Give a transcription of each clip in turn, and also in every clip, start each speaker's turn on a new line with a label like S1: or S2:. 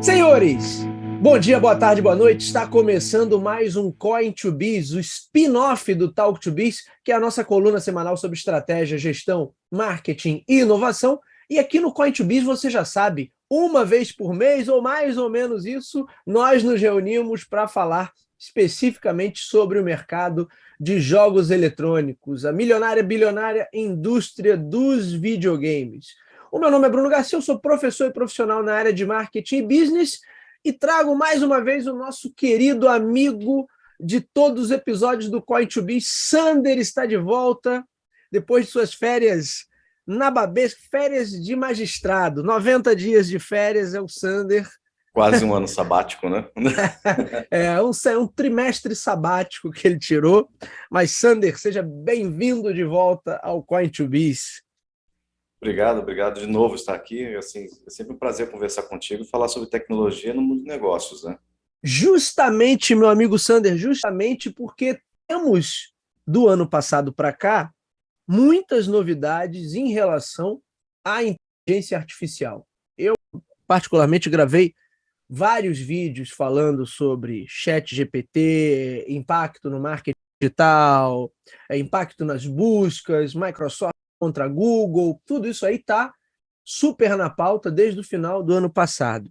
S1: Senhores, bom dia, boa tarde, boa noite. Está começando mais um Coin to Biz, o spin-off do Talk to Biz, que é a nossa coluna semanal sobre estratégia, gestão, marketing e inovação. E aqui no Coin to Biz, você já sabe, uma vez por mês, ou mais ou menos isso, nós nos reunimos para falar especificamente sobre o mercado de jogos eletrônicos, a milionária, bilionária indústria dos videogames. O meu nome é Bruno Garcia, eu sou professor e profissional na área de marketing e business e trago mais uma vez o nosso querido amigo de todos os episódios do Coin2B. Sander está de volta depois de suas férias nababescas, férias de magistrado. 90 dias de férias é o Sander.
S2: Quase um ano sabático, né?
S1: É um trimestre sabático que ele tirou. Mas, Sander, seja bem-vindo de volta ao Coin2Biz.
S2: Obrigado de novo estar aqui. Assim, é sempre um prazer conversar contigo e falar sobre tecnologia no mundo de negócios, né?
S1: Justamente, meu amigo Sander, justamente porque temos, do ano passado para cá, muitas novidades em relação à inteligência artificial. Eu, particularmente, gravei vários vídeos falando sobre chat GPT, impacto no marketing digital, impacto nas buscas, Microsoft contra Google, tudo isso aí está super na pauta desde o final do ano passado.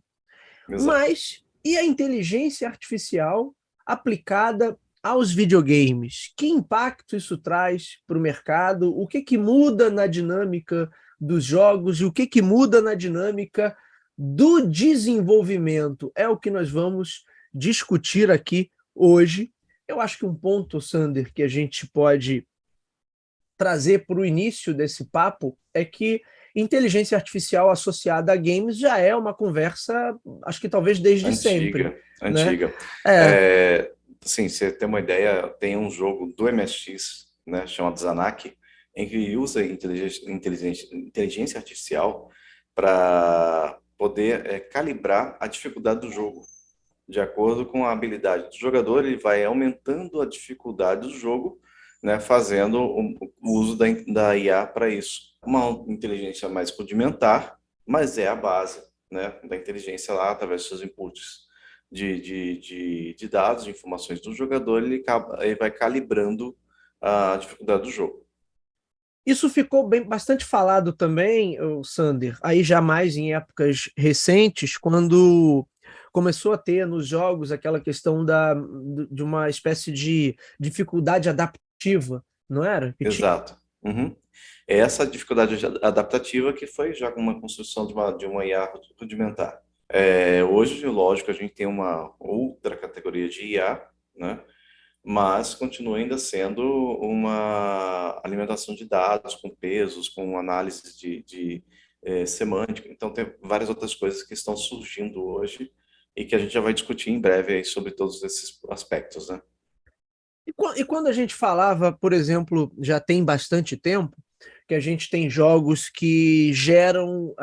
S2: Exato.
S1: Mas e a inteligência artificial aplicada aos videogames? Que impacto isso traz para o mercado? O que muda na dinâmica dos jogos e o que muda na dinâmica do desenvolvimento? É o que nós vamos discutir aqui hoje. Eu acho que um ponto, Sander, que a gente pode trazer para o início desse papo é que inteligência artificial associada a games já é uma conversa, acho que talvez desde sempre, né?
S2: Antiga.
S1: É,
S2: Assim, você tem uma ideia, tem um jogo do MSX, né, chamado Zanak, em que usa inteligência artificial para poder calibrar a dificuldade do jogo. De acordo com a habilidade do jogador, ele vai aumentando a dificuldade do jogo, né, fazendo o uso da IA para isso. Uma inteligência mais rudimentar, mas é a base, né, da inteligência lá, através dos seus inputs de dados, de informações do jogador, ele vai calibrando a dificuldade do jogo.
S1: isso ficou bastante falado também, Sander, aí já mais em épocas recentes, quando começou a ter nos jogos aquela questão de uma espécie de dificuldade adaptativa, não era? Que tinha.
S2: Exato. Uhum. É essa dificuldade adaptativa que foi já uma construção de uma IA rudimentar. Hoje, lógico, a gente tem uma outra categoria de IA, né? Mas continua ainda sendo uma alimentação de dados com pesos, com análise de semântica. Então, tem várias outras coisas que estão surgindo hoje e que a gente já vai discutir em breve aí sobre todos esses aspectos, né?
S1: E quando a gente falava, por exemplo, já tem bastante tempo, que a gente tem jogos que geram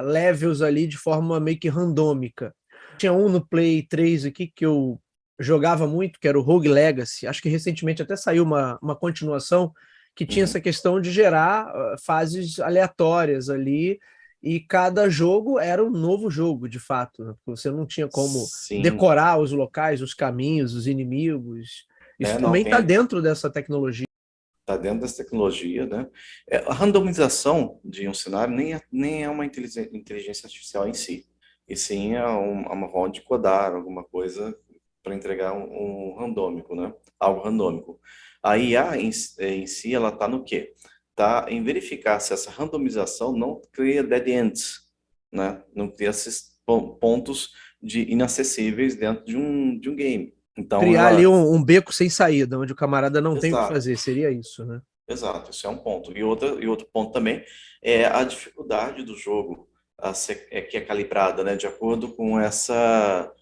S1: levels ali de forma meio que randômica. Tinha um no Play 3 aqui que eu jogava muito, que era o Rogue Legacy. Acho que recentemente até saiu uma continuação que tinha essa
S2: Uhum.
S1: questão de gerar fases aleatórias ali, e cada jogo era um novo jogo, de fato, né? Porque você não tinha como
S2: Sim.
S1: decorar os locais, os caminhos, os inimigos. Isso
S2: Não,
S1: também está dentro dessa tecnologia.
S2: tá dentro dessa tecnologia, né? A randomização de um cenário nem é uma inteligência artificial em si, e sim é uma forma de codar alguma coisa para entregar um randômico, né? Algo randômico. A IA em si, ela está no quê? Está em verificar se essa randomização não cria dead ends, né? Não cria esses pontos inacessíveis dentro de um game. Então,
S1: Criar ali
S2: ela...
S1: um beco sem saída, onde o camarada não tem o que
S2: Exato.
S1: fazer, seria isso, né?
S2: Exato, esse é um ponto. E outro ponto também é a dificuldade do jogo que é calibrada, né, de acordo com essa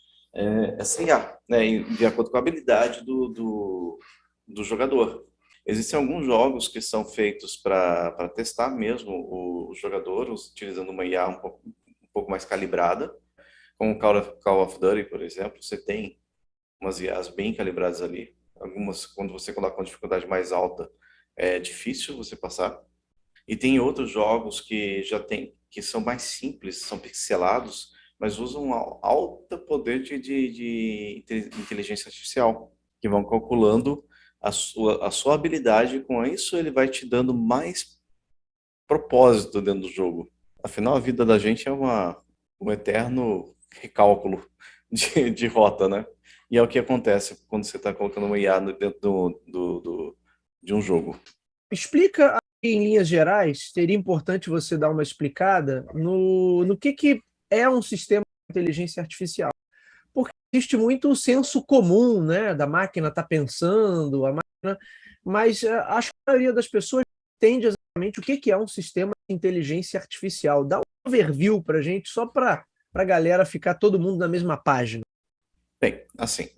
S2: IA, né, e de acordo com a habilidade do jogador. Existem alguns jogos que são feitos para testar mesmo o jogador, utilizando uma IA um pouco mais calibrada, como o Call of Duty, por exemplo. Você tem umas IAs bem calibradas ali. Algumas, quando você coloca uma dificuldade mais alta, é difícil você passar. E tem outros jogos que já tem, que são mais simples, são pixelados, mas usam um alto poder de inteligência artificial, que vão calculando a sua habilidade. Com isso, ele vai te dando mais propósito dentro do jogo. Afinal, a vida da gente é um eterno recálculo de rota, né? E é o que acontece quando você está colocando uma IA dentro de um jogo.
S1: Explica aí, em linhas gerais, seria importante você dar uma explicada no que é um sistema de inteligência artificial. Porque existe muito o senso comum, né, da máquina estar pensando, a máquina, mas acho que a maioria das pessoas entende exatamente o que é um sistema de inteligência artificial. Dá um overview para a gente, só para a galera ficar todo mundo na mesma página.
S2: Bem, assim,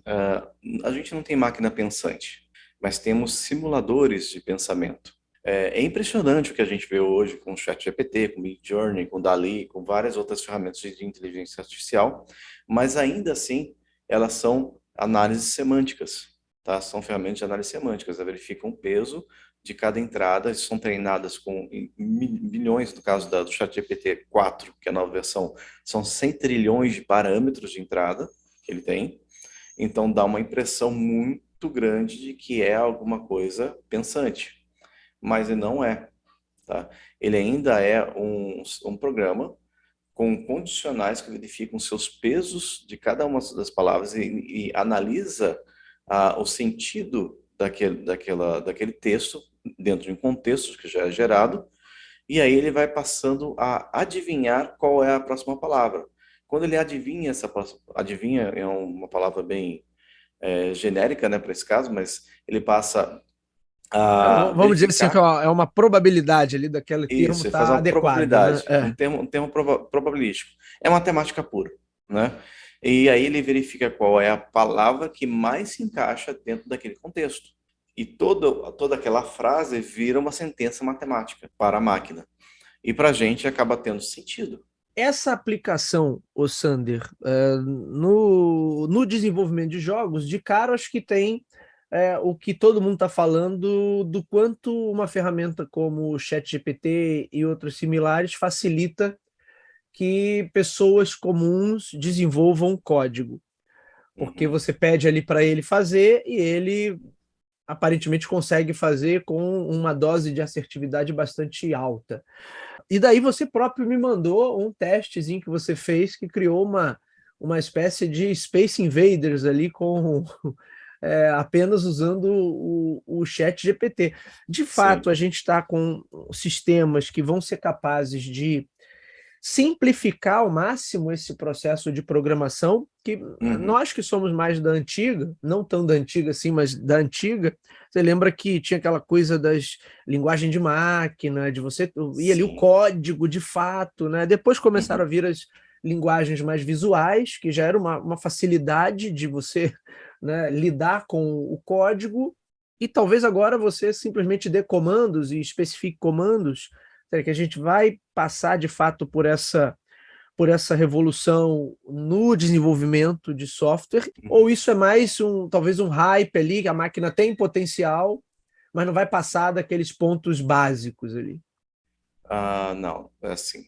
S2: a gente não tem máquina pensante, mas temos simuladores de pensamento. É impressionante o que a gente vê hoje com o ChatGPT, com o Midjourney, com o DALL-E, com várias outras ferramentas de inteligência artificial, mas ainda assim elas são análises semânticas, tá? São ferramentas de análise semânticas, elas verificam o peso de cada entrada, são treinadas com milhões, no caso do ChatGPT 4, que é a nova versão, são 100 trilhões de parâmetros de entrada que ele tem, então dá uma impressão muito grande de que é alguma coisa pensante, mas ele não é, tá? Ele ainda é um programa com condicionais que verificam seus pesos de cada uma das palavras e analisa o sentido daquele texto dentro de um contexto que já é gerado, e aí ele vai passando a adivinhar qual é a próxima palavra. Quando ele adivinha adivinha é uma palavra bem genérica, né, para esse caso, mas ele passa a
S1: Vamos dizer assim, que é
S2: verificar
S1: uma probabilidade ali daquele termo
S2: isso, ele faz
S1: estar
S2: uma
S1: adequado, né?
S2: probabilidade, um termo probabilístico. É matemática pura, né? E aí ele verifica qual é a palavra que mais se encaixa dentro daquele contexto. E toda aquela frase vira uma sentença matemática para a máquina. E para a gente acaba tendo sentido.
S1: Essa aplicação, o Sander, no desenvolvimento de jogos, de cara, acho que tem o que todo mundo está falando do quanto uma ferramenta como o ChatGPT e outras similares facilita que pessoas comuns desenvolvam código. Porque
S2: Uhum.
S1: você pede ali para ele fazer e ele aparentemente consegue fazer com uma dose de assertividade bastante alta. E daí você próprio me mandou um testezinho que você fez que criou uma espécie de Space Invaders ali com apenas usando o chat GPT. De fato,
S2: Sim.
S1: a gente está com sistemas que vão ser capazes de simplificar ao máximo esse processo de programação, que
S2: Uhum.
S1: nós que somos mais da antiga, não tão da antiga assim, mas da antiga, você lembra que tinha aquela coisa das linguagem de máquina, de você ir ali o
S2: Sim.
S1: código de fato, né? Depois começaram a
S2: Uhum.
S1: vir as linguagens mais visuais, que já era uma facilidade de você, né, lidar com o código, e talvez agora você simplesmente dê comandos e especifique comandos. Será que a gente vai passar de fato por essa revolução no desenvolvimento de software? Ou
S2: Uhum.
S1: isso é mais talvez um hype ali, que a máquina tem potencial, mas não vai passar daqueles pontos básicos ali?
S2: Não, é assim,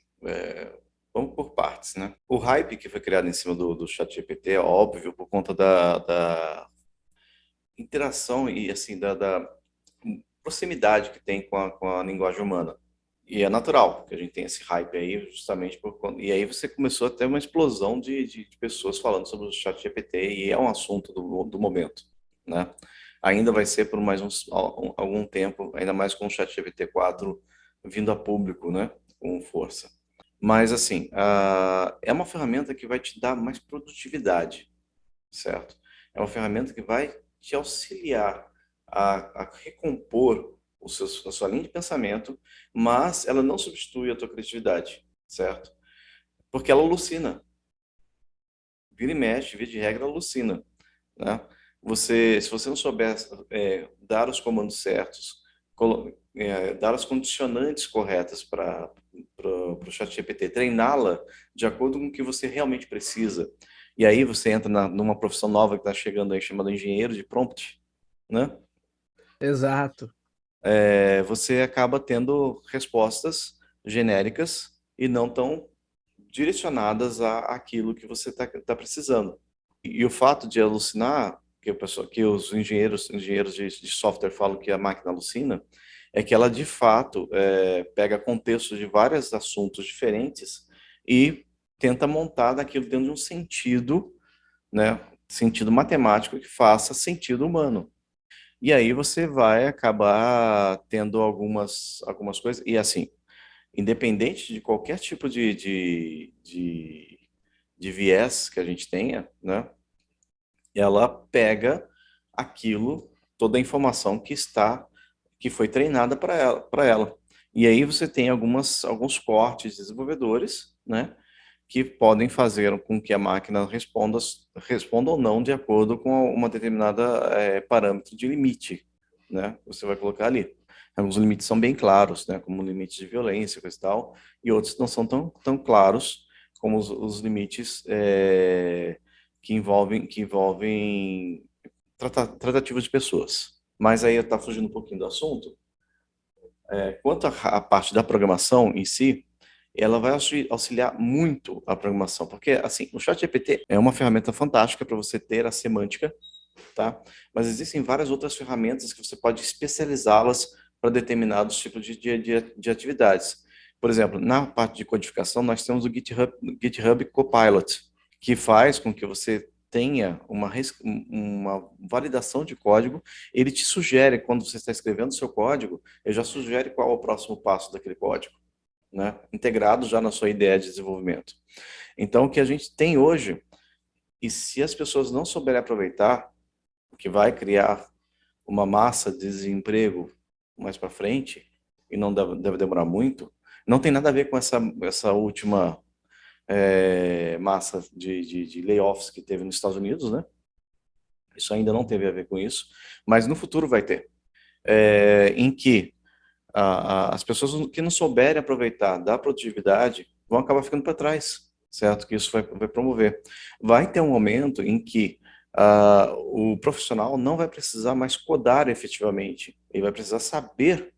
S2: vamos por partes, né? O hype que foi criado em cima do ChatGPT é óbvio por conta da interação e assim da proximidade que tem com a linguagem humana. E é natural que a gente tenha esse hype aí, justamente e aí você começou a ter uma explosão de pessoas falando sobre o ChatGPT e é um assunto do momento, né? Ainda vai ser por mais algum tempo, ainda mais com o ChatGPT 4 vindo a público, né? Com força. Mas assim, é uma ferramenta que vai te dar mais produtividade, certo? É uma ferramenta que vai te auxiliar a recompor a sua linha de pensamento, mas ela não substitui a tua criatividade, certo? Porque ela alucina. Vira e mexe, vira de regra, ela alucina, né? Se você não souber dar os comandos certos, dar as condicionantes corretas para o ChatGPT, treiná-la de acordo com o que você realmente precisa. E aí você entra numa profissão nova que está chegando aí, chamada engenheiro de prompt, né?
S1: Exato.
S2: Você acaba tendo respostas genéricas e não tão direcionadas àquilo que você tá precisando. E o fato de alucinar, que os engenheiros de software falam que a máquina alucina, é que ela de fato pega contextos de vários assuntos diferentes e tenta montar daquilo dentro de um sentido, né, sentido matemático que faça sentido humano. E aí você vai acabar tendo algumas coisas, e assim, independente de qualquer tipo de viés que a gente tenha, né, ela pega aquilo, toda a informação que foi treinada para ela. E aí você tem alguns cortes desenvolvedores, né, que podem fazer com que a máquina responda ou não de acordo com uma determinada parâmetro de limite, né? Você vai colocar ali. Alguns limites são bem claros, né? Como limites de violência, coisa e tal, e outros não são tão claros como os limites que envolvem tratativas de pessoas. Mas aí está fugindo um pouquinho do assunto. Quanto à parte da programação em si, ela vai auxiliar muito a programação, porque assim, o ChatGPT é uma ferramenta fantástica para você ter a semântica, tá? Mas existem várias outras ferramentas que você pode especializá-las para determinados tipos de atividades. Por exemplo, na parte de codificação, nós temos o GitHub Copilot, que faz com que você tenha uma validação de código. Ele te sugere, quando você está escrevendo seu código, ele já sugere qual é o próximo passo daquele código, né? Integrado já na sua ideia de desenvolvimento. Então, o que a gente tem hoje, e se as pessoas não souberem aproveitar, o que vai criar uma massa de desemprego mais para frente, e não deve demorar muito, não tem nada a ver com essa última massa de layoffs que teve nos Estados Unidos, né? Isso ainda não teve a ver com isso, mas no futuro vai ter. Em que as pessoas que não souberem aproveitar da produtividade vão acabar ficando para trás, certo? Que isso vai promover. Vai ter um momento em que o profissional não vai precisar mais codar efetivamente, ele vai precisar saber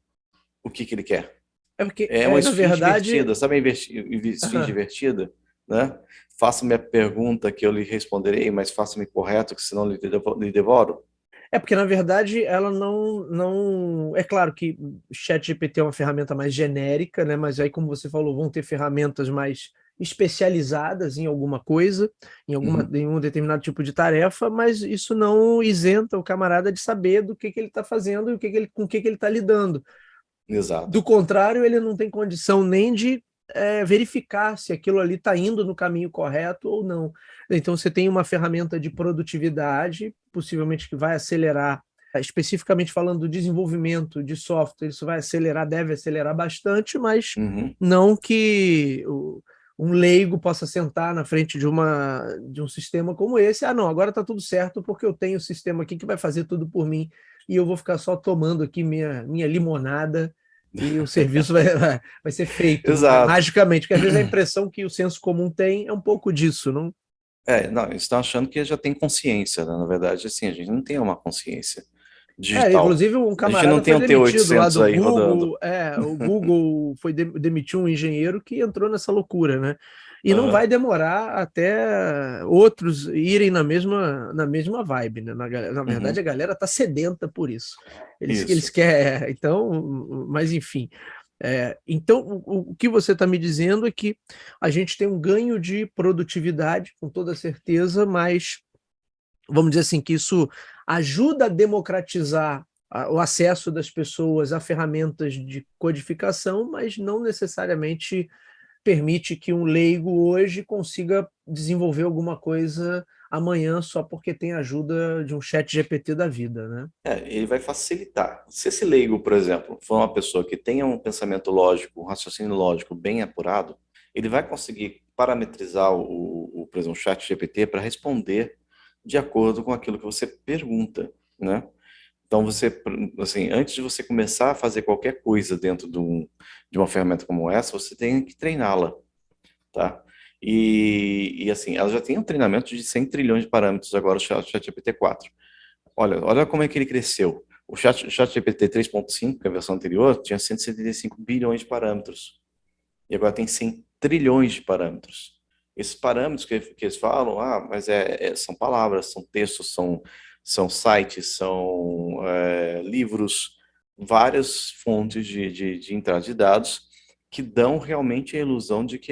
S2: o que ele quer.
S1: É porque,
S2: É uma
S1: na
S2: esfinge
S1: verdade.
S2: invertida, sabe a esfinge
S1: Aham.
S2: invertida, né? Faça-me a pergunta que eu lhe responderei, mas faça-me correto, que senão lhe devoro.
S1: É porque, na verdade, ela não. É claro que o ChatGPT é uma ferramenta mais genérica, né? Mas aí, como você falou, vão ter ferramentas mais especializadas em alguma coisa,
S2: Uhum,
S1: em um determinado tipo de tarefa, mas isso não isenta o camarada de saber do que ele está fazendo e com o que ele está lidando. Do
S2: exato.
S1: contrário, ele não tem condição nem de verificar se aquilo ali está indo no caminho correto ou não. Então, você tem uma ferramenta de produtividade, possivelmente que vai acelerar, especificamente falando do desenvolvimento de software, isso vai acelerar, deve acelerar bastante, mas
S2: Uhum,
S1: não que um leigo possa sentar na frente de um sistema como esse. Ah, não, agora está tudo certo porque eu tenho o sistema aqui que vai fazer tudo por mim e eu vou ficar só tomando aqui minha limonada e o serviço vai ser feito
S2: exato.
S1: magicamente, porque às vezes a impressão que o senso comum tem é um pouco disso, não?
S2: Não, eles estão achando que já tem consciência, né? Na verdade, assim, a gente não tem uma consciência digital.
S1: Inclusive um
S2: A gente não
S1: camarada
S2: tem
S1: foi
S2: um
S1: demitido lá
S2: T800
S1: do
S2: aí rodando.
S1: Google, o Google demitiu um engenheiro que entrou nessa loucura, né? E não vai
S2: Aham.
S1: demorar até outros irem na mesma vibe, né? Na verdade, a
S2: Uhum.
S1: galera tá sedenta por isso. Eles
S2: Isso.
S1: querem, então, mas enfim. Então, o que você está me dizendo é que a gente tem um ganho de produtividade, com toda certeza, mas vamos dizer assim, que isso ajuda a democratizar o acesso das pessoas a ferramentas de codificação, mas não necessariamente permite que um leigo hoje consiga desenvolver alguma coisa amanhã só porque tem ajuda de um chat GPT da vida, né?
S2: Ele vai facilitar. Se esse leigo, por exemplo, for uma pessoa que tenha um pensamento lógico, um raciocínio lógico bem apurado, ele vai conseguir parametrizar por exemplo, o chat GPT para responder de acordo com aquilo que você pergunta, né? Então, assim, antes de você começar a fazer qualquer coisa dentro de uma ferramenta como essa, você tem que treiná-la, tá? Assim, ela já tem um treinamento de 100 trilhões de parâmetros agora, o ChatGPT 4. Olha como é que ele cresceu. O ChatGPT 3.5, que é a versão anterior, tinha 175 bilhões de parâmetros. E agora tem 100 trilhões de parâmetros. Esses parâmetros que eles falam, mas são palavras, são textos, são sites, são livros, várias fontes de entrada de dados que dão realmente a ilusão de que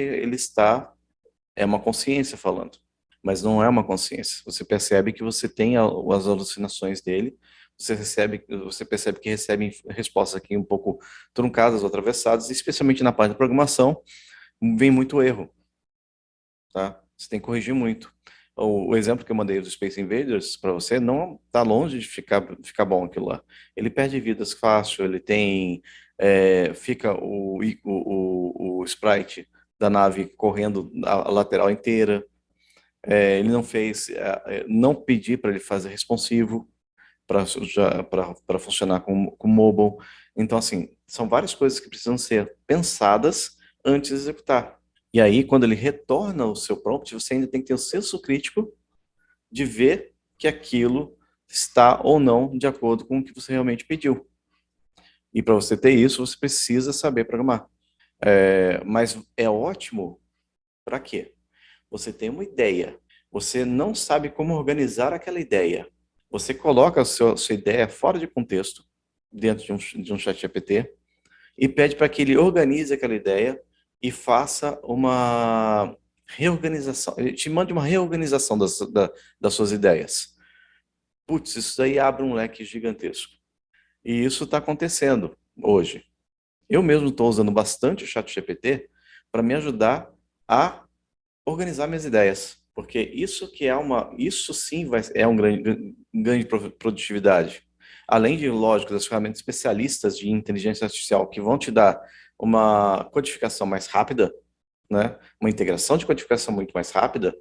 S2: é uma consciência falando, mas não é uma consciência. Você percebe que você tem as alucinações dele, você percebe que recebe respostas aqui um pouco truncadas ou atravessadas, especialmente na parte da programação, vem muito erro, tá? Você tem que corrigir muito. O exemplo que eu mandei do Space Invaders para você não está longe de ficar bom aquilo lá. Ele perde vidas fácil, ele tem fica o sprite da nave correndo a lateral inteira. Ele não fez, não pedi para ele fazer responsivo para funcionar com mobile. Então, assim, são várias coisas que precisam ser pensadas antes de executar. E aí, quando ele retorna o seu prompt, você ainda tem que ter o senso crítico de ver que aquilo está ou não de acordo com o que você realmente pediu. E para você ter isso, você precisa saber programar. Mas é ótimo para quê? Você tem uma ideia, você não sabe como organizar aquela ideia. Você coloca a sua ideia fora de contexto, dentro de um chat GPT, e pede para que ele organize aquela ideia e faça uma reorganização. Ele te manda uma reorganização das suas ideias. Putz, isso daí abre um leque gigantesco. E isso está acontecendo hoje. Eu mesmo estou usando bastante o chat GPT para me ajudar a organizar minhas ideias, porque isso sim é um grande produtividade. Além de, lógico, das ferramentas especialistas de inteligência artificial que vão te dar uma codificação mais rápida, né? Uma integração de codificação muito mais rápida,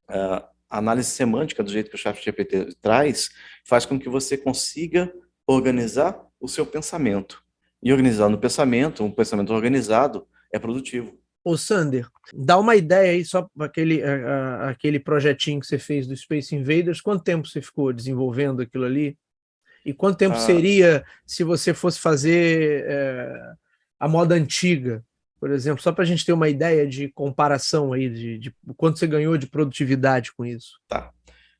S2: a análise semântica do jeito que o ChatGPT traz faz com que você consiga organizar o seu pensamento. E organizando o pensamento, um pensamento organizado, é produtivo.
S1: Ô, Sander, dá uma ideia aí só para aquele projetinho que você fez do Space Invaders. Quanto tempo você ficou desenvolvendo aquilo ali? E quanto tempo seria se você fosse fazer a moda antiga, por exemplo? Só para a gente ter uma ideia de comparação aí, de quanto você ganhou de produtividade com isso.
S2: Tá.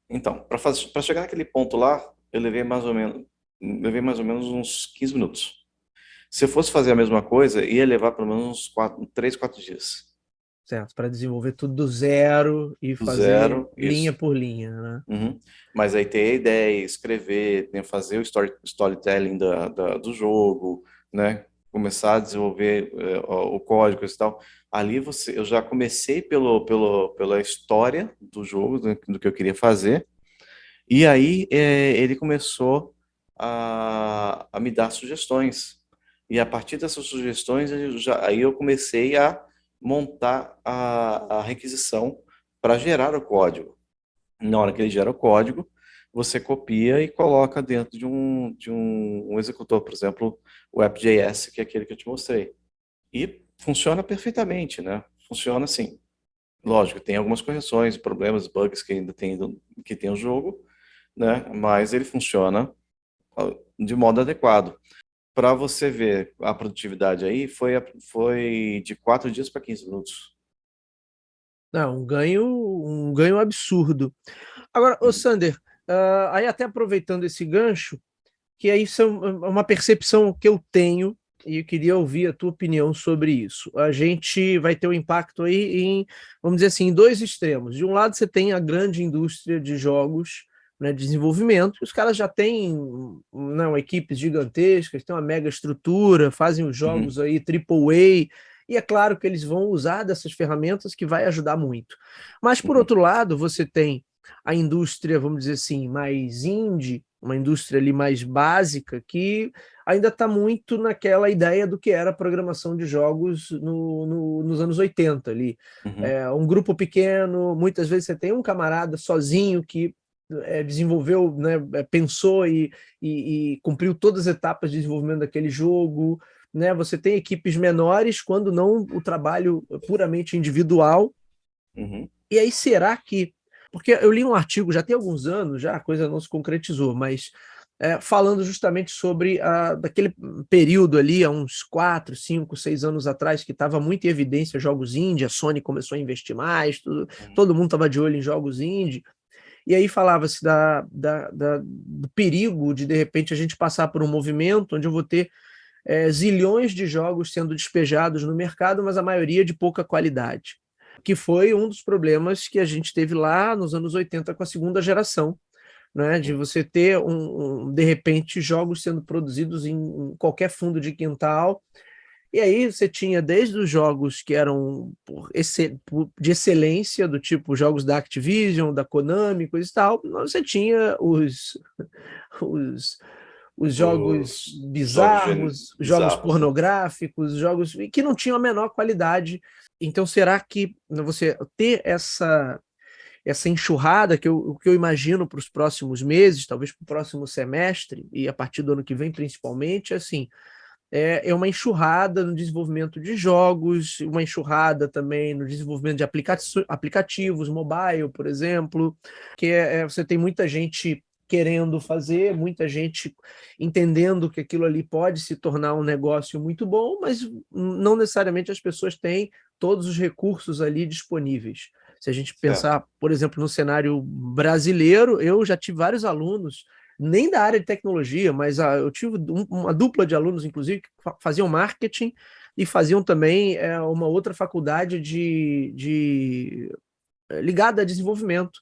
S2: Então, para chegar naquele ponto lá, eu levei mais ou menos uns 15 minutos. Se eu fosse fazer a mesma coisa, ia levar pelo menos uns 3, 4 dias.
S1: Certo, para desenvolver tudo do zero e
S2: Do
S1: fazer
S2: zero,
S1: linha
S2: isso.
S1: por linha, né?
S2: Uhum. Mas aí ter a ideia, escrever, né, fazer o storytelling do jogo, né? Começar a desenvolver o código e tal. Ali eu já comecei pela história do jogo, do que eu queria fazer. E aí ele começou a me dar sugestões. E a partir dessas sugestões, aí eu comecei a montar a requisição para gerar o código. Na hora que ele gera o código, você copia e coloca dentro de um executor, por exemplo, o app.js, que é aquele que eu te mostrei. E funciona perfeitamente, né? Funciona assim. Lógico, tem algumas correções, problemas, bugs que ainda tem o jogo, né? Mas ele funciona de modo adequado. Para você ver a produtividade aí, foi de 4 dias para 15 minutos.
S1: Não, um ganho absurdo. Agora, ô
S2: Uhum.
S1: Sander, aí até aproveitando esse gancho, que aí são uma percepção que eu tenho e eu queria ouvir a tua opinião sobre isso. A gente vai ter um impacto aí vamos dizer assim, em dois extremos. De um lado, você tem a grande indústria de jogos, né, de desenvolvimento, os caras já têm, não, equipes gigantescas, têm uma mega estrutura, fazem os
S2: Uhum.
S1: jogos aí AAA, e é claro que eles vão usar dessas ferramentas que vai ajudar muito. Mas, por
S2: Uhum.
S1: outro lado, você tem a indústria, vamos dizer assim, mais indie, uma indústria ali mais básica, que ainda está muito naquela ideia do que era a programação de jogos nos anos 80 ali.
S2: Uhum.
S1: Um grupo pequeno, muitas vezes você tem um camarada sozinho que desenvolveu, né, pensou e cumpriu todas as etapas de desenvolvimento daquele jogo. Né? Você tem equipes menores, quando não o trabalho puramente individual.
S2: Uhum.
S1: E aí, será que. Porque eu li um artigo já tem alguns anos, já a coisa não se concretizou, mas falando justamente sobre daquele período ali, há uns 4, 5, 6 anos atrás, que estava muito em evidência jogos indie, a Sony começou a investir mais, todo mundo estava de olho em jogos indie, e aí falava-se do perigo de repente, a gente passar por um movimento onde eu vou ter zilhões de jogos sendo despejados no mercado, mas a maioria de pouca qualidade, que foi um dos problemas que a gente teve lá nos anos 80 com a segunda geração, né, de você ter de repente jogos sendo produzidos em qualquer fundo de quintal, e aí você tinha desde os jogos que eram de excelência, do tipo jogos da Activision, da Konami, coisa e tal, você tinha os, os jogos
S2: Os
S1: bizarros, jogos
S2: bizarros, né?
S1: pornográficos, jogos que não tinham a menor qualidade. Então, será que você ter essa enxurrada que eu imagino para os próximos meses, talvez para o próximo semestre, e a partir do ano que vem, principalmente, assim, é uma enxurrada no desenvolvimento de jogos, uma enxurrada também no desenvolvimento de aplicativos, mobile, por exemplo, que você tem muita gente querendo fazer, muita gente entendendo que aquilo ali pode se tornar um negócio muito bom, mas não necessariamente as pessoas têm todos os recursos ali disponíveis. Se a gente
S2: Certo.
S1: pensar, por exemplo, no cenário brasileiro, eu já tive vários alunos nem da área de tecnologia, mas eu tive uma dupla de alunos, inclusive, que faziam marketing e faziam também uma outra faculdade ligada a desenvolvimento.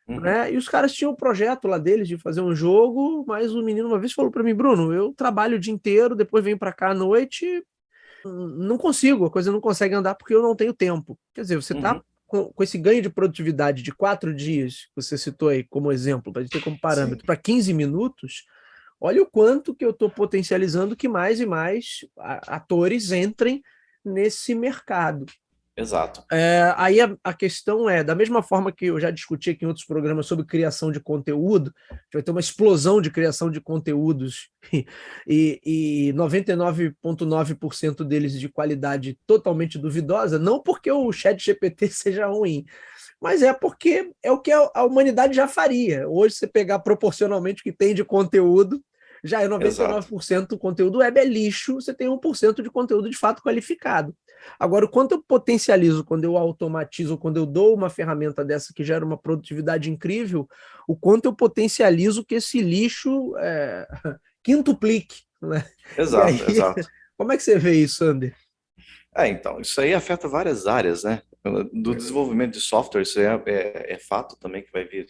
S2: Uhum.
S1: Né? E os caras tinham um projeto lá deles de fazer um jogo, mas o menino uma vez falou para mim, Bruno, eu trabalho o dia inteiro, depois venho para cá à noite, não consigo, a coisa não consegue andar porque eu não tenho tempo. Quer dizer, você está
S2: Uhum.
S1: com esse ganho de produtividade de 4 dias, que você citou aí como exemplo, para a gente ter como
S2: Sim.
S1: parâmetro, para 15 minutos, olha o quanto que eu estou potencializando que mais e mais atores entrem nesse mercado.
S2: Exato.
S1: Aí a questão da mesma forma que eu já discuti aqui em outros programas sobre criação de conteúdo, vai ter uma explosão de criação de conteúdos e 99,9% deles de qualidade totalmente duvidosa, não porque o chat GPT seja ruim, mas é porque é o que a humanidade já faria. Hoje, você pegar proporcionalmente o que tem de conteúdo, já é
S2: Exato.
S1: 99% do conteúdo web é lixo, você tem 1% de conteúdo de fato qualificado. Agora, o quanto eu potencializo, quando eu automatizo, quando eu dou uma ferramenta dessa que gera uma produtividade incrível, o quanto eu potencializo que esse lixo quintuplique. Né? E aí,
S2: Exato, exato.
S1: como é que você vê isso, Sander?
S2: Então, isso aí afeta várias áreas, né? Do desenvolvimento de software, isso é fato também que vai vir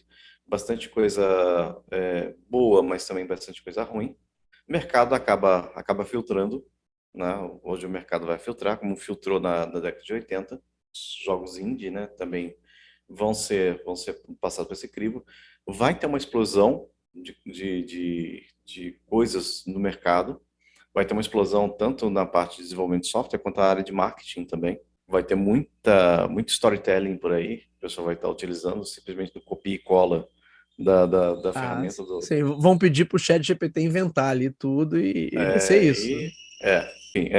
S2: bastante coisa boa, mas também bastante coisa ruim. O mercado acaba filtrando, né? Hoje o mercado vai filtrar, como filtrou na década de 80. Os jogos indie, né? Também vão ser passados por esse crivo. Vai ter uma explosão de coisas no mercado. Vai ter uma explosão tanto na parte de desenvolvimento de software quanto na área de marketing também. Vai ter muito storytelling por aí. O pessoal vai estar utilizando simplesmente no copia e cola da
S1: Ah,
S2: ferramenta do.
S1: sim, vão pedir para o chat GPT inventar ali tudo e vai ser isso.
S2: Enfim,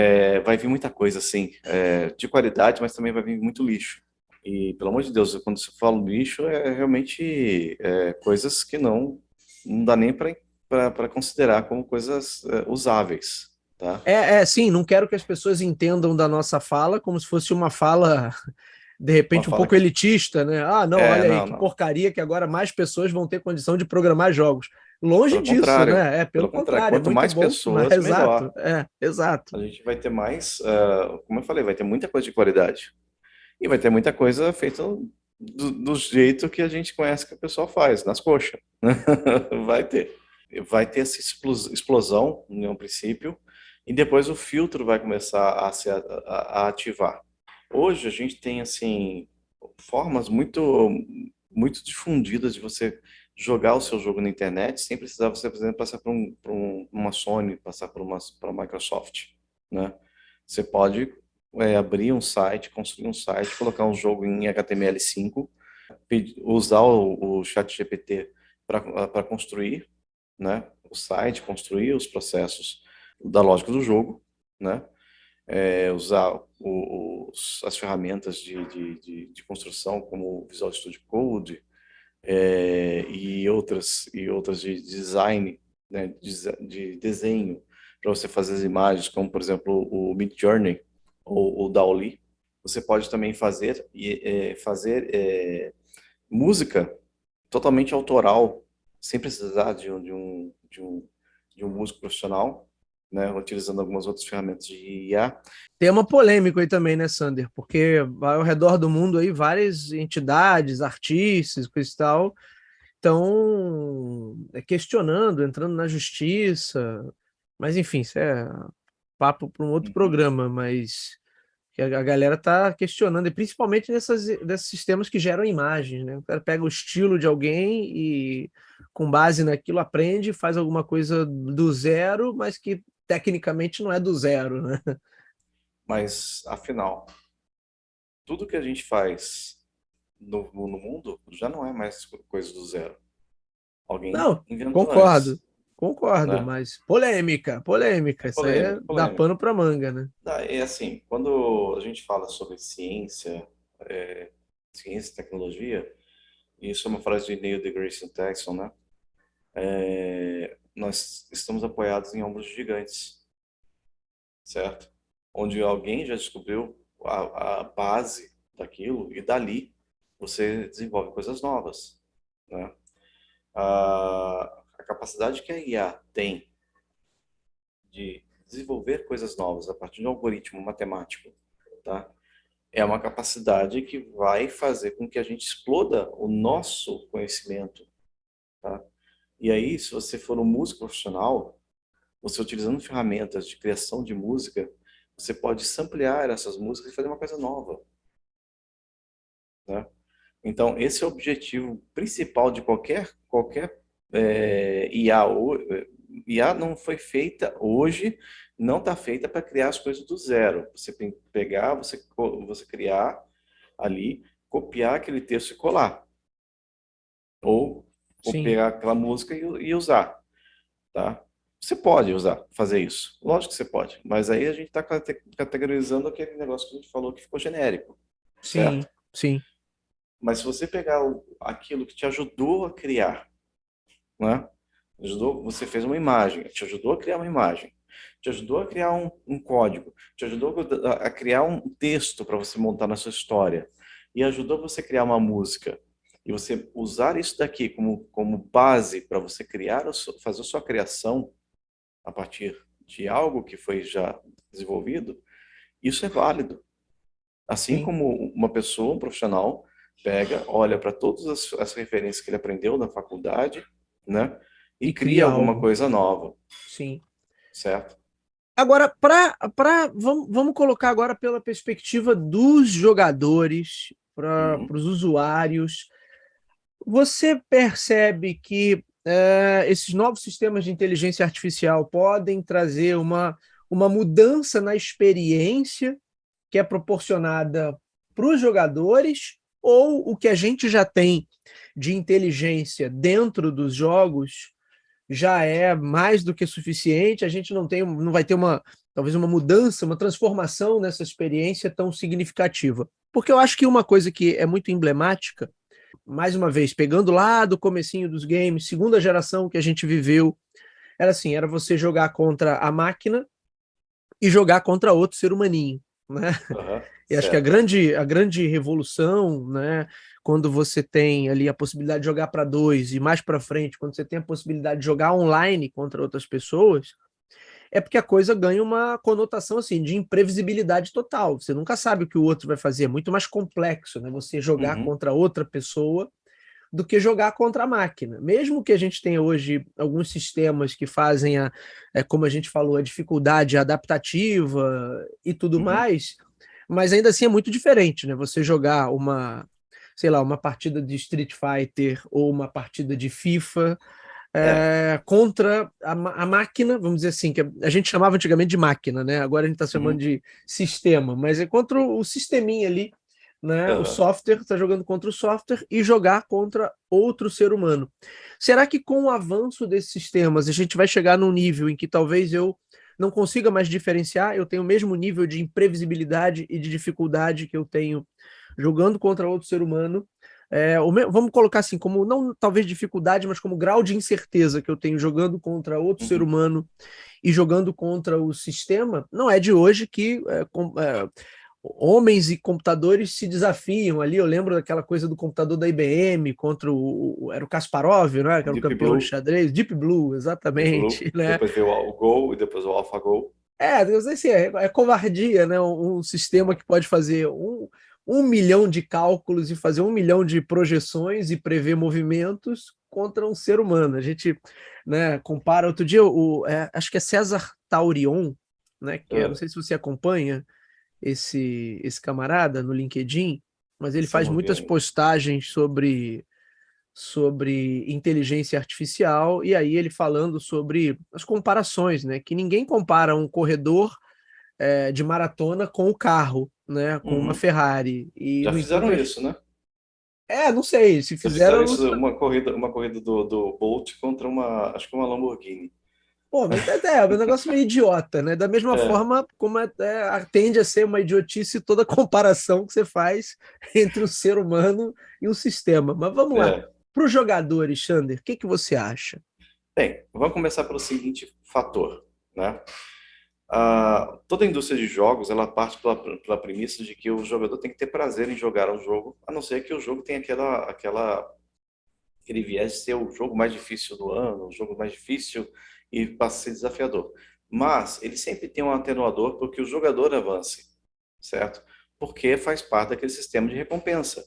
S2: vai vir muita coisa assim, de qualidade, mas também vai vir muito lixo. E, pelo amor de Deus, quando se fala lixo, é realmente coisas que não dá nem para considerar como coisas usáveis, tá?
S1: Sim, não quero que as pessoas entendam da nossa fala como se fosse uma fala, de
S2: Uma
S1: repente, um
S2: fala
S1: pouco
S2: que.
S1: elitista, né? Ah, não, olha aí,
S2: Não,
S1: que
S2: não.
S1: porcaria que agora mais pessoas vão ter condição de programar jogos. Longe
S2: Pelo
S1: disso,
S2: contrário.
S1: né? Pelo
S2: Pelo contrário,
S1: contrário, é
S2: quanto
S1: muito
S2: mais
S1: bom, mas
S2: pessoas,
S1: exato,
S2: melhor.
S1: exato.
S2: A gente vai ter mais, como eu falei, vai ter muita coisa de qualidade. E vai ter muita coisa feita do jeito que a gente conhece que o pessoal faz, nas coxas. Vai ter. Vai ter essa explosão, em um princípio, e depois o filtro vai começar a ativar. Hoje a gente tem, assim, formas muito difundidas de você jogar o seu jogo na internet sem precisar você, por exemplo, passar uma Sony, passar por uma Microsoft, né? Você pode abrir um site, construir um site, colocar um jogo em HTML5, usar o ChatGPT para construir, né, o site, construir os processos da lógica do jogo, né, usar as ferramentas de construção como o Visual Studio Code e outras de design né, de desenho para você fazer as imagens, como por exemplo o Midjourney ou o DALL-E. Você pode também fazer música totalmente autoral, sem precisar de um músico profissional, né, utilizando algumas outras ferramentas de IA.
S1: Tema polêmico aí também, né, Sander? Porque vai ao redor do mundo aí várias entidades, artistas, coisa e tal, estão questionando, entrando na justiça. Mas enfim, isso é papo para um outro
S2: Uhum.
S1: programa, mas que a galera tá questionando, e principalmente desses sistemas que geram imagens, né? O cara pega o estilo de alguém e, com base naquilo, aprende, faz alguma coisa do zero, mas que tecnicamente não é do zero, né?
S2: Mas, afinal, tudo que a gente faz no mundo já não é mais coisa do zero. Alguém
S1: Não,
S2: inventou
S1: concordo,
S2: antes,
S1: concordo,
S2: né?
S1: mas polêmica,
S2: É
S1: polêmica, isso aí
S2: polêmico,
S1: dá
S2: polêmico.
S1: pano pra manga, né?
S2: É assim, quando a gente fala sobre é, ciência e tecnologia, e isso é uma frase de Neil deGrasse Tyson, né? Nós estamos apoiados em ombros gigantes, certo? Onde alguém já descobriu a base daquilo e dali você desenvolve coisas novas, né? A capacidade que a IA tem de desenvolver coisas novas a partir de um algoritmo matemático, tá? É uma capacidade que vai fazer com que a gente exploda o nosso conhecimento, tá? E aí, se você for um músico profissional, você utilizando ferramentas de criação de música, você pode samplear essas músicas e fazer uma coisa nova, né? Então, esse é o objetivo principal de qualquer IA. IA não foi feita hoje, não está feita para criar as coisas do zero. Você tem que pegar, você criar ali, copiar aquele texto e colar. Ou
S1: Sim,
S2: copiar aquela música e usar, tá? Você pode usar, fazer isso. Lógico que você pode. Mas aí a gente está categorizando aquele negócio que a gente falou que ficou genérico,
S1: sim,
S2: certo?
S1: sim,
S2: Mas se você pegar aquilo que te ajudou a criar, né? Você fez uma imagem, te ajudou a criar uma imagem, te ajudou a criar um código, te ajudou a criar um texto para você montar na sua história, e ajudou você a criar uma música. E você usar isso daqui como base para você fazer a sua criação a partir de algo que foi já desenvolvido, isso é válido. Assim
S1: sim.
S2: como uma pessoa, um profissional, pega, olha para todas as referências que ele aprendeu na faculdade, né? E
S1: E
S2: cria
S1: cria
S2: alguma
S1: algo,
S2: coisa nova,
S1: sim.
S2: certo?
S1: Agora, vamos colocar agora pela perspectiva dos jogadores, para
S2: Uhum.
S1: os usuários. Você percebe que esses novos sistemas de inteligência artificial podem trazer uma mudança na experiência que é proporcionada para os jogadores, ou o que a gente já tem de inteligência dentro dos jogos já é mais do que suficiente, a gente não vai ter talvez uma mudança, uma transformação nessa experiência tão significativa. Porque eu acho que uma coisa que é muito emblemática, mais uma vez, pegando lá do comecinho dos games, segunda geração que a gente viveu, era assim, era você jogar contra a máquina e jogar contra outro ser humaninho, né?
S2: Aham,
S1: E acho que
S2: certo.
S1: a grande revolução, né, quando você tem ali a possibilidade de jogar para dois e mais para frente, quando você tem a possibilidade de jogar online contra outras pessoas, é porque a coisa ganha uma conotação assim de imprevisibilidade total. Você nunca sabe o que o outro vai fazer, é muito mais complexo, né, você jogar
S2: Uhum.
S1: contra outra pessoa do que jogar contra a máquina. Mesmo que a gente tenha hoje alguns sistemas que fazem como a gente falou, a dificuldade adaptativa e tudo
S2: Uhum.
S1: mais, mas ainda assim é muito diferente, né? Você jogar sei lá, uma partida de Street Fighter ou uma partida de FIFA
S2: É.
S1: contra a máquina, vamos dizer assim, que a gente chamava antigamente de máquina, né? Agora a gente está chamando
S2: Uhum.
S1: de sistema, mas é contra o sisteminha ali, né? O
S2: Aham.
S1: software está jogando contra o software e jogar contra outro ser humano. Será que com o avanço desses sistemas a gente vai chegar num nível em que talvez eu não consiga mais diferenciar, eu tenho o mesmo nível de imprevisibilidade e de dificuldade que eu tenho jogando contra outro ser humano, vamos colocar assim, como não talvez dificuldade, mas como grau de incerteza que eu tenho jogando contra outro ser
S2: Uhum.
S1: humano e jogando contra o sistema, não é de hoje que homens e computadores se desafiam ali. Eu lembro daquela coisa do computador da IBM contra era o Kasparov, né, que era o
S2: Deep
S1: campeão de
S2: Blue,
S1: xadrez, Deep Blue,
S2: Deep Blue,
S1: exatamente, né?
S2: depois veio o Go e depois o AlphaGo.
S1: Eu sei se é covardia, né? Um sistema que pode fazer 1 milhão de cálculos e fazer 1 milhão de projeções e prever movimentos contra um ser humano. A gente, né, compara. Outro dia, acho que é César Taurion, né? Não
S2: Ah,
S1: sei se você acompanha esse camarada no LinkedIn, mas ele
S2: esse eu
S1: faz
S2: não vi
S1: muitas
S2: ainda.
S1: postagens sobre inteligência artificial, e aí ele falando sobre as comparações, né? Que ninguém compara um corredor de maratona com o carro, né? Com uma
S2: Uhum.
S1: Ferrari. E,
S2: Já
S1: no entanto,
S2: fizeram isso, né?
S1: não sei, se
S2: Já fizeram
S1: fizeram.
S2: isso, uma corrida do Bolt contra acho que uma Lamborghini.
S1: Pô, mas é um negócio meio idiota, né? Da mesma
S2: É,
S1: forma como tende a ser uma idiotice toda comparação que você faz entre o ser humano e o sistema. Mas vamos lá.
S2: é.
S1: Para os jogadores, Sander, o que você acha?
S2: Bem, vamos começar pelo seguinte fator, né? Toda a indústria de jogos, ela parte pela premissa de que o jogador tem que ter prazer em jogar um jogo, a não ser que o jogo tenha aquele viés de ser o jogo mais difícil do ano, o jogo mais difícil e passa a ser desafiador. Mas ele sempre tem um atenuador para que o jogador avance, certo? Porque faz parte daquele sistema de recompensa,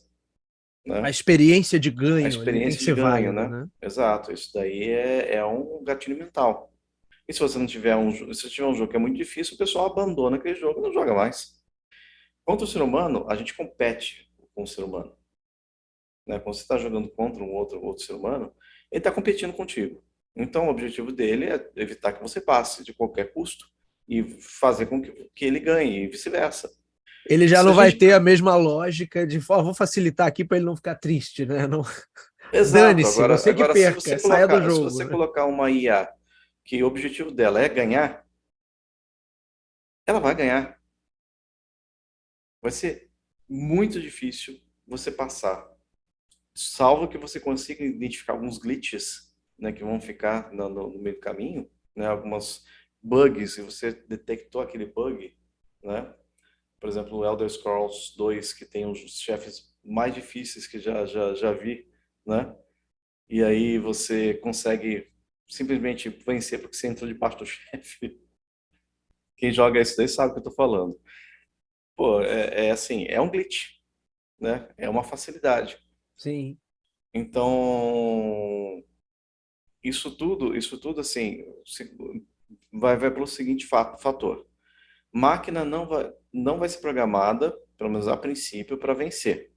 S1: A
S2: né?
S1: experiência de
S2: A
S1: ganho ali tem que
S2: experiência de
S1: ser
S2: ganho,
S1: válida,
S2: né?
S1: né?
S2: Exato, isso daí é um gatilho mental. E se você não tiver se você tiver um jogo que é muito difícil, o pessoal abandona aquele jogo e não joga mais. Contra o ser humano, a gente compete com o ser humano, né? Quando você está jogando contra um outro ser humano, ele está competindo contigo. Então, o objetivo dele é evitar que você passe de qualquer custo e fazer com que ele ganhe e vice-versa.
S1: Ele já
S2: Se a
S1: não vai
S2: gente...
S1: ter a mesma lógica de, vou facilitar aqui para ele não ficar triste, né? Não,
S2: Exato.
S1: dane-se,
S2: Agora,
S1: você que
S2: agora
S1: perca, saia do
S2: se
S1: jogo,
S2: você
S1: né?
S2: colocar uma IA que o objetivo dela é ganhar, ela vai ganhar. Vai ser muito difícil você passar, salvo que você consiga identificar alguns glitches, né, que vão ficar no meio do caminho, né, algumas bugs, e você detectou aquele bug, né? Por exemplo, o Elder Scrolls 2, que tem os chefes mais difíceis que já vi, né? E aí você consegue simplesmente vencer porque você entrou debaixo do chefe. Quem joga isso daí sabe o que eu tô falando. Pô, é assim, é um glitch, né? É uma facilidade.
S1: Sim.
S2: Então, isso tudo assim, vai pelo seguinte fator. Máquina não vai ser programada, pelo menos a princípio, para vencer.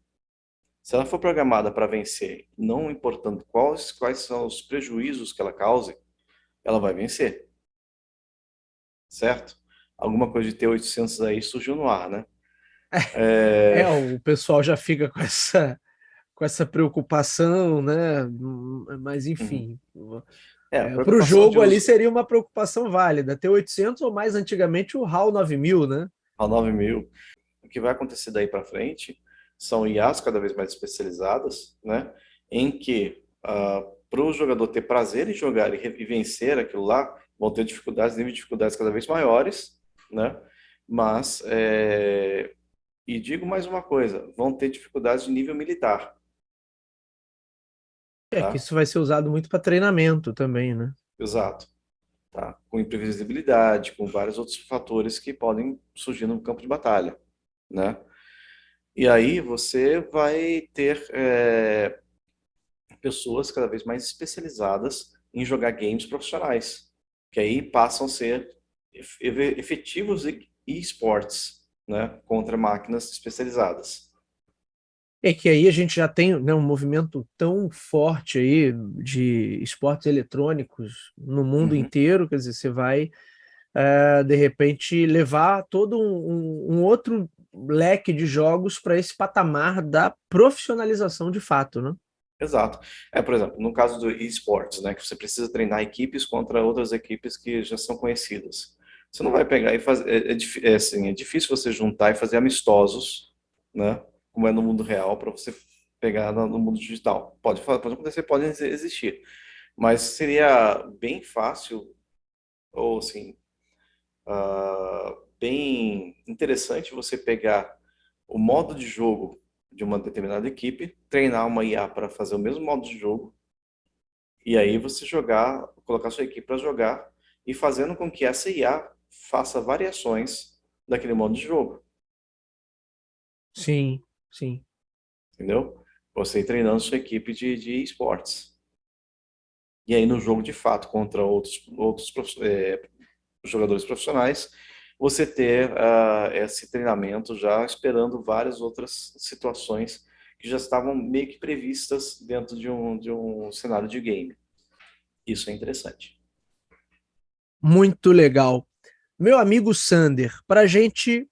S2: Se ela for programada para vencer, não importando quais são os prejuízos que ela cause, ela vai vencer, certo? Alguma coisa de T-800 aí surgiu no ar, né? É,
S1: O pessoal já fica com essa preocupação, né? Mas,
S2: uhum.
S1: enfim,
S2: A
S1: para o
S2: preocupação de
S1: jogo ali
S2: uso
S1: seria uma preocupação válida. T-800 ou mais antigamente o HAL 9000, né?
S2: a 9000. O que vai acontecer daí para frente são IAs cada vez mais especializadas, né? Em que para o jogador ter prazer em jogar e vencer aquilo lá, vão ter dificuldades, nível de dificuldades cada vez maiores, né? Mas, e digo mais uma coisa, vão ter dificuldades de nível militar,
S1: Que
S2: tá?
S1: isso vai ser usado muito para treinamento também, né?
S2: Exato, tá? Com imprevisibilidade, com vários outros fatores que podem surgir no campo de batalha, né? E aí você vai ter pessoas cada vez mais especializadas em jogar games profissionais, que aí passam a ser efetivos e-sports, né, contra máquinas especializadas.
S1: É que aí a gente já tem, né, um movimento tão forte aí de esportes eletrônicos no mundo
S2: Uhum.
S1: inteiro, quer dizer, você vai de repente levar todo um outro leque de jogos para esse patamar da profissionalização de fato, né?
S2: Exato. Por exemplo, no caso do esports, né, que você precisa treinar equipes contra outras equipes que já são conhecidas. Você não vai pegar e fazer, assim, é difícil você juntar e fazer amistosos, né, como é no mundo real, para você pegar no mundo digital. Pode acontecer, pode existir, mas seria bem fácil, ou assim, bem interessante você pegar o modo de jogo de uma determinada equipe, treinar uma IA para fazer o mesmo modo de jogo, e aí você jogar, colocar sua equipe para jogar e fazendo com que essa IA faça variações daquele modo de jogo,
S1: Sim, sim.
S2: entendeu? Você ir treinando sua equipe de esportes. E aí no jogo de fato contra jogadores profissionais, você ter esse treinamento já esperando várias outras situações que já estavam meio que previstas dentro de um cenário de game. Isso é interessante.
S1: Muito legal. Meu amigo Sander, para a gente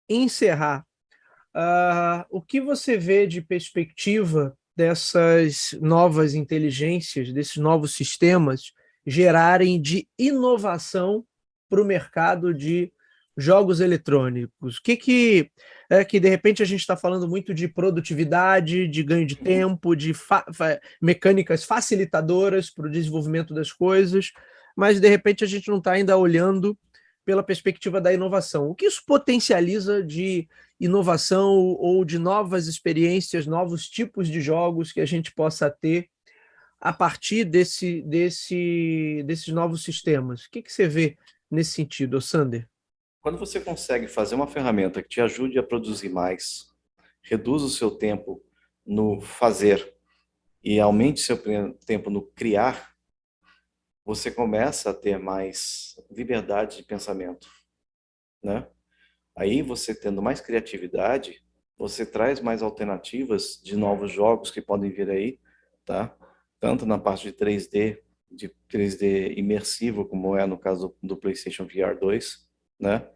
S1: encerrar, o que você vê de perspectiva dessas novas inteligências, desses novos sistemas gerarem de inovação para o mercado de jogos eletrônicos? O que é que de repente a gente está falando muito de produtividade, de ganho de
S2: Uhum.
S1: tempo, de mecânicas facilitadoras para o desenvolvimento das coisas, mas de repente a gente não está ainda olhando pela perspectiva da inovação. O que isso potencializa de inovação ou de novas experiências, novos tipos de jogos que a gente possa ter a partir desses novos sistemas? O que você vê nesse sentido, Sander?
S2: Quando você consegue fazer uma ferramenta que te ajude a produzir mais, reduz o seu tempo no fazer e aumente seu tempo no criar, você começa a ter mais liberdade de pensamento, né? Aí você tendo mais criatividade, você traz mais alternativas de novos jogos que podem vir aí, tá? Tanto na parte de 3D imersivo, como é no caso do PlayStation VR 2, né?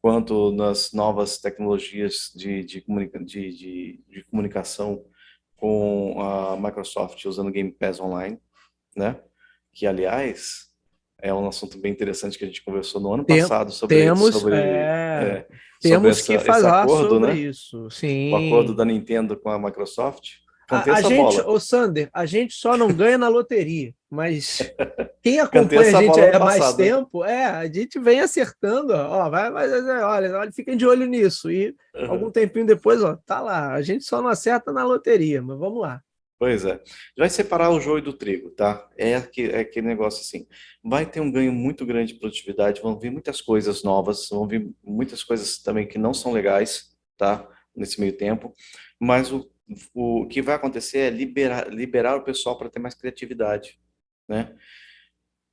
S2: Quanto nas novas tecnologias de comunicação com a Microsoft usando o Game Pass Online, né? Que, aliás, é um assunto bem interessante que a gente conversou no ano
S1: Tem-
S2: passado sobre,
S1: temos,
S2: sobre, é, sobre
S1: temos que
S2: esse
S1: falar
S2: acordo,
S1: sobre
S2: né?
S1: isso,
S2: O acordo
S1: sim.
S2: da Nintendo com a Microsoft. Cantei
S1: A
S2: essa
S1: gente,
S2: bola.
S1: ô Sander, a gente só não ganha na loteria, mas quem
S2: Cantei
S1: acompanha a
S2: essa
S1: gente
S2: bola ano
S1: há mais
S2: passado, né?
S1: tempo, a gente vem acertando, ó, olha, fiquem de olho nisso. E algum
S2: Uhum.
S1: tempinho depois, ó, tá lá. A gente só não acerta na loteria, mas vamos lá.
S2: Pois é. Vai separar o joio do trigo, tá? É aquele negócio assim. Vai ter um ganho muito grande de produtividade, vão vir muitas coisas novas, vão vir muitas coisas também que não são legais, tá? Nesse meio tempo. Mas o que vai acontecer é liberar o pessoal para ter mais criatividade, né?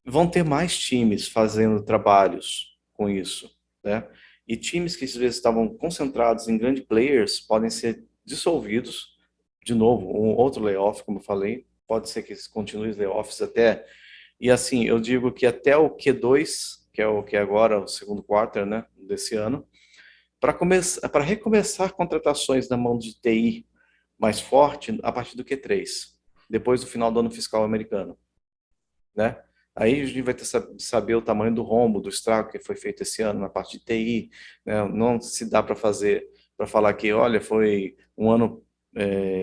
S2: Vão ter mais times fazendo trabalhos com isso, né? E times que às vezes estavam concentrados em grandes players podem ser dissolvidos. De novo, um outro layoff, como eu falei, pode ser que continue os layoffs até. E assim, eu digo que até o Q2, que é o que é agora o segundo quarter, né, desse ano, para recomeçar contratações na mão de TI mais forte a partir do Q3, depois do final do ano fiscal americano, né? Aí a gente vai ter saber o tamanho do rombo, do estrago que foi feito esse ano na parte de TI, né? Não se dá para falar que, olha, foi um ano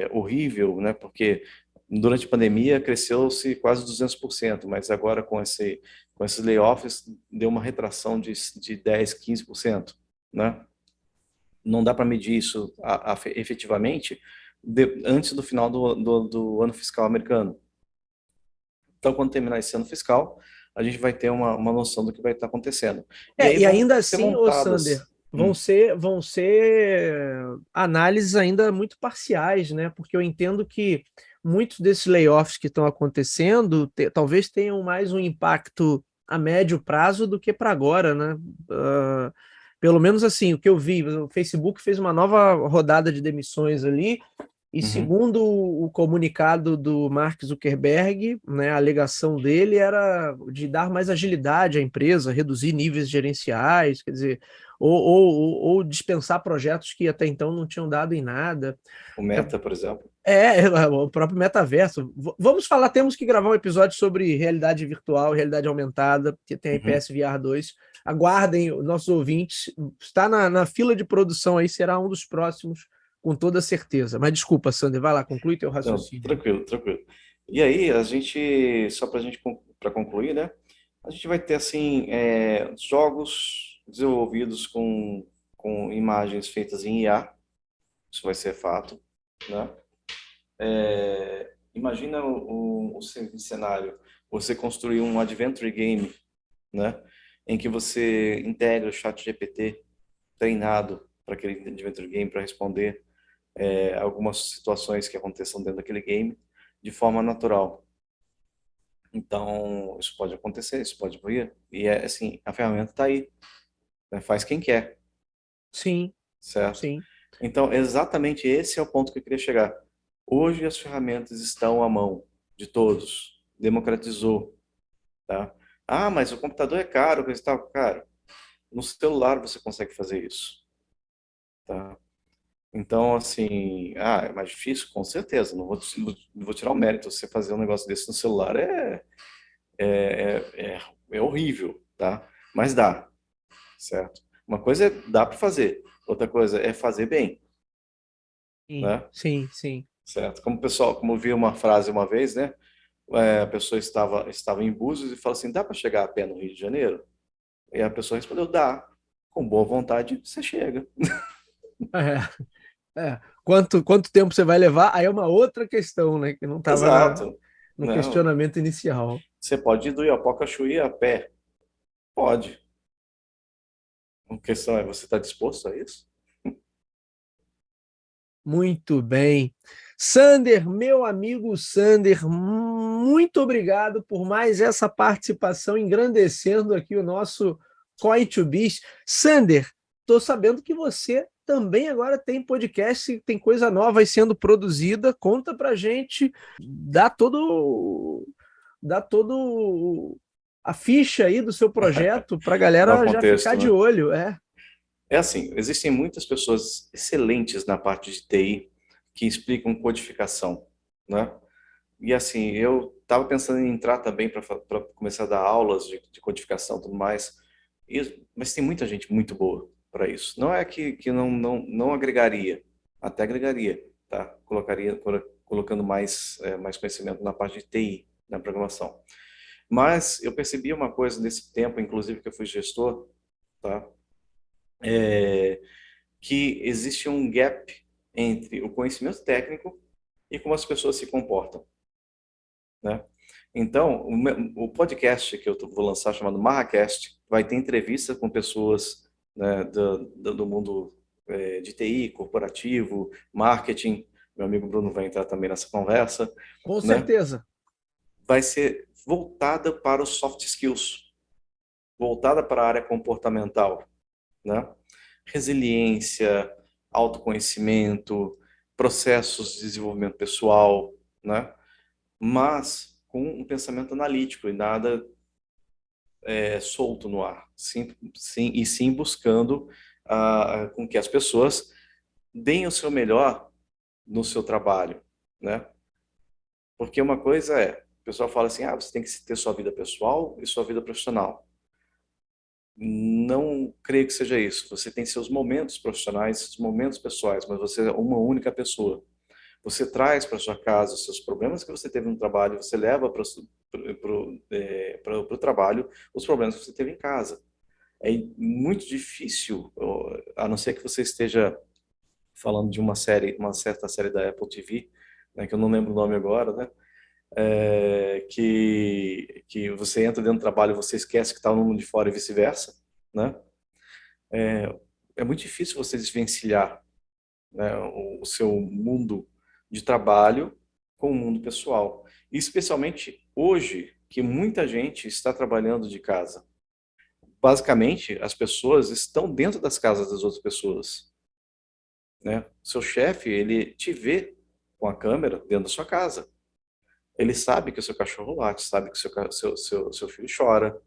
S2: horrível, né? Porque durante a pandemia cresceu-se quase 200%, mas agora com esses layoffs deu uma retração de 10, 15%, né? Não dá para medir isso efetivamente antes do final do ano fiscal americano. Então, quando terminar esse ano fiscal, a gente vai ter uma noção do que vai estar acontecendo. E aí
S1: E
S2: vão
S1: ainda
S2: ser
S1: assim, ô Sander,
S2: montadas.
S1: vão ser análises ainda muito parciais, né? Porque eu entendo que muitos desses layoffs que estão acontecendo talvez tenham mais um impacto a médio prazo do que para agora, né? Pelo menos assim, o que eu vi, o Facebook fez uma nova rodada de demissões ali, e
S2: Uhum.
S1: segundo o comunicado do Mark Zuckerberg, né, a alegação dele era de dar mais agilidade à empresa, reduzir níveis gerenciais, quer dizer, ou dispensar projetos que até então não tinham dado em nada.
S2: O Meta, por exemplo.
S1: O próprio metaverso. Vamos falar, temos que gravar um episódio sobre realidade virtual, realidade aumentada, que tem a
S2: Uhum.
S1: IPS VR 2. Aguardem os nossos ouvintes, está na fila de produção aí, será um dos próximos com toda certeza. Mas desculpa, Sander, vai lá, conclui teu
S2: Não,
S1: raciocínio aí.
S2: tranquilo, tranquilo. E aí, a gente, só para a gente, para concluir, né? A gente vai ter, assim, jogos desenvolvidos com imagens feitas em IA, isso vai ser fato, né? Imagina o seguinte cenário, você construir um adventure game, né? Em que você integra o chat GPT treinado para aquele adventure game para responder algumas situações que aconteçam dentro daquele game de forma natural. Então, isso pode acontecer, isso pode vir. E é assim, a ferramenta está aí, né? Faz quem quer,
S1: Sim,
S2: certo?
S1: sim.
S2: Então, exatamente esse é o ponto que eu queria chegar. Hoje as ferramentas estão à mão de todos, democratizou, tá? Ah, mas o computador é caro, coisa e tal. Cara, no celular você consegue fazer isso, tá? Então, assim, é mais difícil? Com certeza. Não vou tirar o mérito. Você fazer um negócio desse no celular é horrível, tá? Mas dá, certo? Uma coisa é dá para fazer, outra coisa é fazer bem,
S1: Sim,
S2: né?
S1: sim, sim.
S2: Certo? Como o pessoal, como eu vi uma frase uma vez, né? A pessoa estava em Búzios e falou assim: dá para chegar a pé no Rio de Janeiro? E a pessoa respondeu: dá. Com boa vontade, você chega.
S1: Quanto tempo você vai levar? Aí é uma outra questão, né? Que não estava
S2: Exato.
S1: no
S2: Não,
S1: questionamento inicial.
S2: você pode ir do Iapoca a Chuí a pé. Pode. A questão é, você está disposto a isso?
S1: Muito bem. Sander, meu amigo Sander, muito obrigado por mais essa participação, engrandecendo aqui o nosso Coin to Biz. Sander, estou sabendo que você também agora tem podcast, tem coisa nova aí sendo produzida. Conta pra gente, dá todo a ficha aí do seu projeto para a
S2: Dá o
S1: galera já ficar
S2: contexto,
S1: de
S2: né?
S1: olho. É.
S2: É assim, existem muitas pessoas excelentes na parte de TI que explicam codificação, né? E assim, eu estava pensando em entrar também para começar a dar aulas de codificação e tudo mais, mas tem muita gente muito boa para isso. Não é que não agregaria, até agregaria, tá? Colocando mais conhecimento na parte de TI, na programação. Mas eu percebi uma coisa nesse tempo, inclusive que eu fui gestor, tá? É, que existe um gap entre o conhecimento técnico e como as pessoas se comportam, né? Então, o podcast que eu vou lançar, chamado MarraCast, vai ter entrevista com pessoas, né, do mundo de TI, corporativo, marketing. Meu amigo Bruno vai entrar também nessa conversa,
S1: Com
S2: né?
S1: certeza.
S2: Vai ser voltada para os soft skills, voltada para a área comportamental, né? Resiliência, autoconhecimento, processos de desenvolvimento pessoal, né? Mas com um pensamento analítico e nada solto no ar, sim buscando com que as pessoas deem o seu melhor no seu trabalho, né? Porque uma coisa o pessoal fala assim, você tem que ter sua vida pessoal e sua vida profissional. Não creio que seja isso. Você tem seus momentos profissionais, seus momentos pessoais, mas você é uma única pessoa. Você traz para sua casa os seus problemas que você teve no trabalho, você leva para o trabalho os problemas que você teve em casa. É muito difícil, a não ser que você esteja falando de uma certa série da Apple TV, né, que eu não lembro o nome agora, né? Que você entra dentro do trabalho e você esquece que está no mundo de fora e vice-versa, né? É muito difícil você desvencilhar, né, o seu mundo de trabalho com o mundo pessoal. E especialmente hoje, que muita gente está trabalhando de casa. Basicamente, as pessoas estão dentro das casas das outras pessoas, né? Seu chefe, ele te vê com a câmera dentro da sua casa. Ele sabe que o seu cachorro late, sabe que seu filho chora,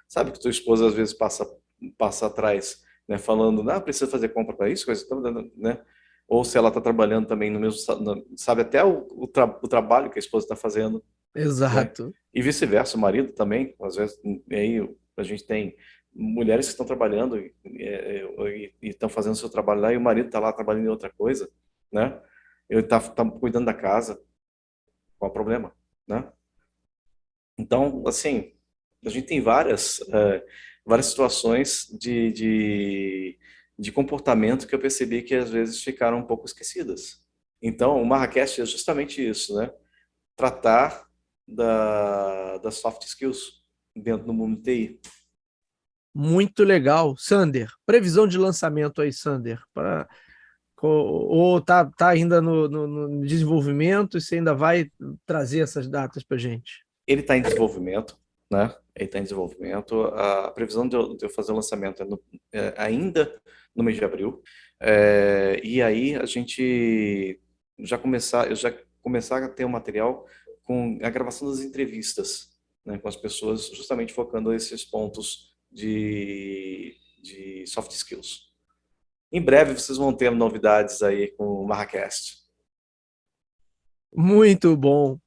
S2: sabe que tua esposa às vezes passa atrás, né, falando, não, precisa fazer compra para isso, coisa, né? Ou se ela está trabalhando também no mesmo, sabe até o trabalho que a esposa está fazendo, né?
S1: Exato.
S2: E vice-versa, o marido também, às vezes, aí a gente tem mulheres que estão trabalhando e estão fazendo seu trabalho lá e o marido está lá trabalhando em outra coisa, né? Ele tá cuidando da casa, qual é o problema, né? Então, assim, a gente tem várias situações de comportamento que eu percebi que às vezes ficaram um pouco esquecidas. Então, o Marracast é justamente isso, né? Tratar das soft skills dentro do mundo TI.
S1: Muito legal. Sander, previsão de lançamento aí, Sander, ou tá ainda no desenvolvimento e você ainda vai trazer essas datas para gente?
S2: Ele está em desenvolvimento, né? Ele está em desenvolvimento. A previsão de eu fazer o lançamento ainda no mês de abril. E aí eu já começar a ter o material com a gravação das entrevistas, né, com as pessoas, justamente focando esses pontos de soft skills. Em breve vocês vão ter novidades aí com o Marracast.
S1: Muito bom.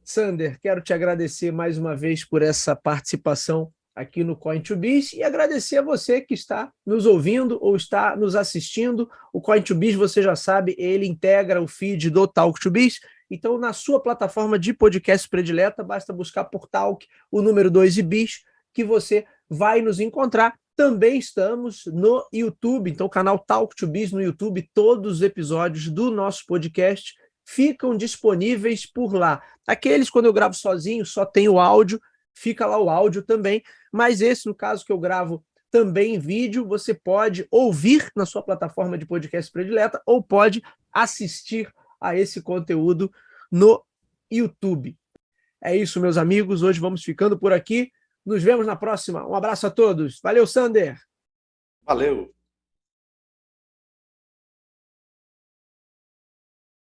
S1: Sander, quero te agradecer mais uma vez por essa participação aqui no Coin2Biz e agradecer a você que está nos ouvindo ou está nos assistindo. O Coin2Biz, você já sabe, ele integra o feed do Talk2Biz. Então, na sua plataforma de podcast predileta, basta buscar por Talk, o número 2 e Biz, que você vai nos encontrar. Também estamos no YouTube, então o canal Talk2Biz no YouTube, todos os episódios do nosso podcast ficam disponíveis por lá. Aqueles, quando eu gravo sozinho, só tem o áudio, fica lá o áudio também, mas esse, no caso que eu gravo também em vídeo, você pode ouvir na sua plataforma de podcast predileta ou pode assistir a esse conteúdo no YouTube. É isso, meus amigos, hoje vamos ficando por aqui. Nos vemos na próxima. Um abraço a todos. Valeu, Sander!
S2: Valeu!